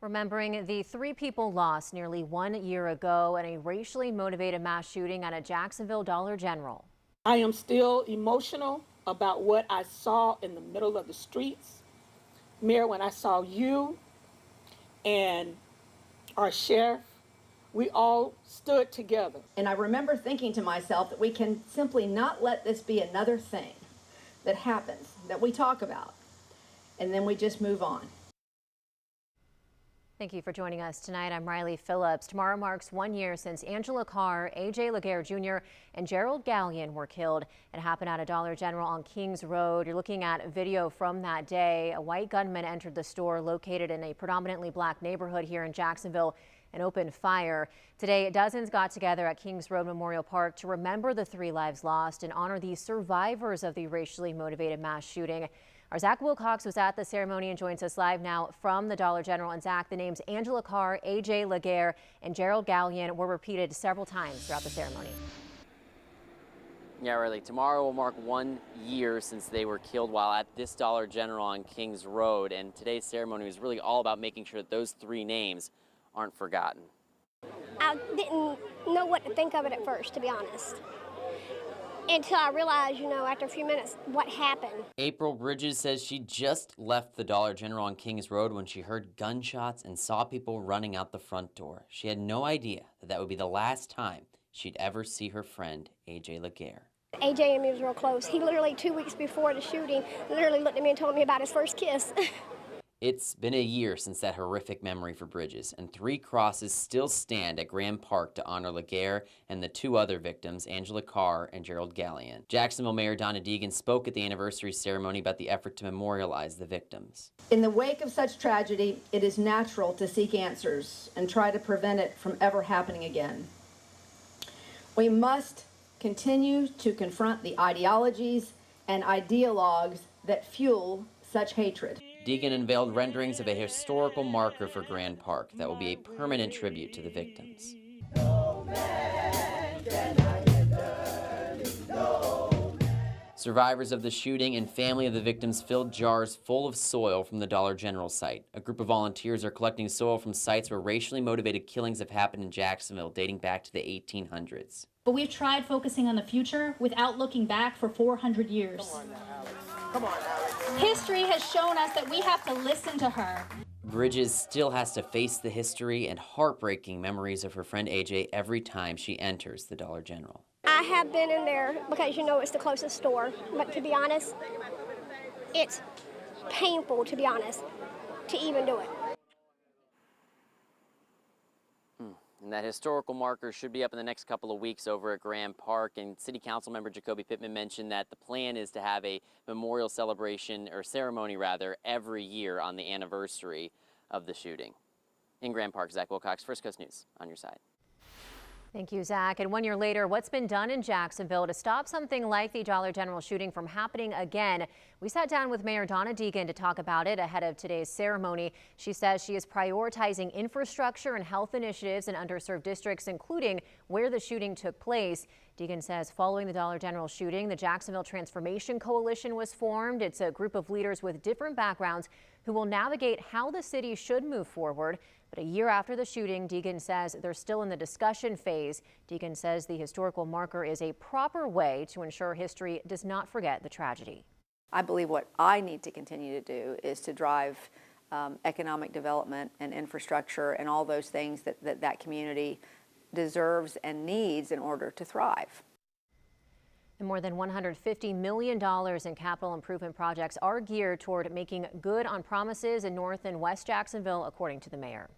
Remembering the 3 people lost nearly 1 year ago in a racially motivated mass shooting at a Jacksonville Dollar General. I am still emotional about what I saw in the middle of the streets. Mayor, when I saw you and our sheriff, we all stood together. And I remember thinking to myself that we can simply not let this be another thing that happens, that we talk about, and then we just move on. Thank you for joining us tonight. I'm Riley Phillips. Tomorrow marks 1 year since Angela Carr, Laguerre Jr, and Jerrald Gallion were killed. It happened at a Dollar General on Kings Road. You're looking at video from that day. A white gunman entered the store located in a predominantly black neighborhood here in Jacksonville and opened fire. Today, dozens got together at Kings Road Memorial Park to remember the 3 lives lost and honor the survivors of the racially motivated mass shooting. Our Zach Wilcox was at the ceremony and joins us live now from the Dollar General. And Zach, the names Angela Carr, Laguerre, and Jerrald Gallion were repeated several times throughout the ceremony. Yeah, really. Tomorrow will mark 1 year since they were killed while at this Dollar General on Kings Road. And today's ceremony was really all about making sure that those 3 names aren't forgotten. I didn't know what to think of it at first, to be honest, until I realized, after a few minutes, what happened. April Bridges says she just left the Dollar General on Kings Road when she heard gunshots and saw people running out the front door. She had no idea that would be the last time she'd ever see her friend, Laguerre. AJ and me was real close. He literally 2 weeks before the shooting literally looked at me and told me about his first kiss. It's been a year since that horrific memory for Bridges, and 3 crosses still stand at Grand Park to honor Laguerre and the 2 other victims, Angela Carr and Jerrald Gallion. Jacksonville Mayor Donna Deegan spoke at the anniversary ceremony about the effort to memorialize the victims. In the wake of such tragedy, it is natural to seek answers and try to prevent it from ever happening again. We must continue to confront the ideologies and ideologues that fuel such hatred. Deegan unveiled renderings of a historical marker for Grand Park that will be a permanent tribute to the victims. Survivors of the shooting and family of the victims filled jars full of soil from the Dollar General site. A group of volunteers are collecting soil from sites where racially motivated killings have happened in Jacksonville dating back to the 1800s. But we've tried focusing on the future without looking back for 400 years. Come on, Alex. History has shown us that we have to listen to her. Bridges still has to face the history and heartbreaking memories of her friend AJ every time she enters the Dollar General. I have been in there because it's the closest store, but to be honest, it's painful, to be honest, to even do it. And that historical marker should be up in the next couple of weeks over at Grand Park. And City Council member Jacoby Pittman mentioned that the plan is to have a memorial celebration, or ceremony rather, every year on the anniversary of the shooting. In Grand Park, Zach Wilcox, First Coast News, on your side. Thank you, Zach. And 1 year later, what's been done in Jacksonville to stop something like the Dollar General shooting from happening again? We sat down with Mayor Donna Deegan to talk about it ahead of today's ceremony. She says she is prioritizing infrastructure and health initiatives in underserved districts, including where the shooting took place. Deegan says following the Dollar General shooting, the Jacksonville Transformation Coalition was formed. It's a group of leaders with different backgrounds who will navigate how the city should move forward. But a year after the shooting, Deegan says they're still in the discussion phase. Deegan says the historical marker is a proper way to ensure history does not forget the tragedy. I believe what I need to continue to do is to drive economic development and infrastructure and all those things that community deserves and needs in order to thrive. And more than $150 million in capital improvement projects are geared toward making good on promises in North and West Jacksonville, according to the mayor.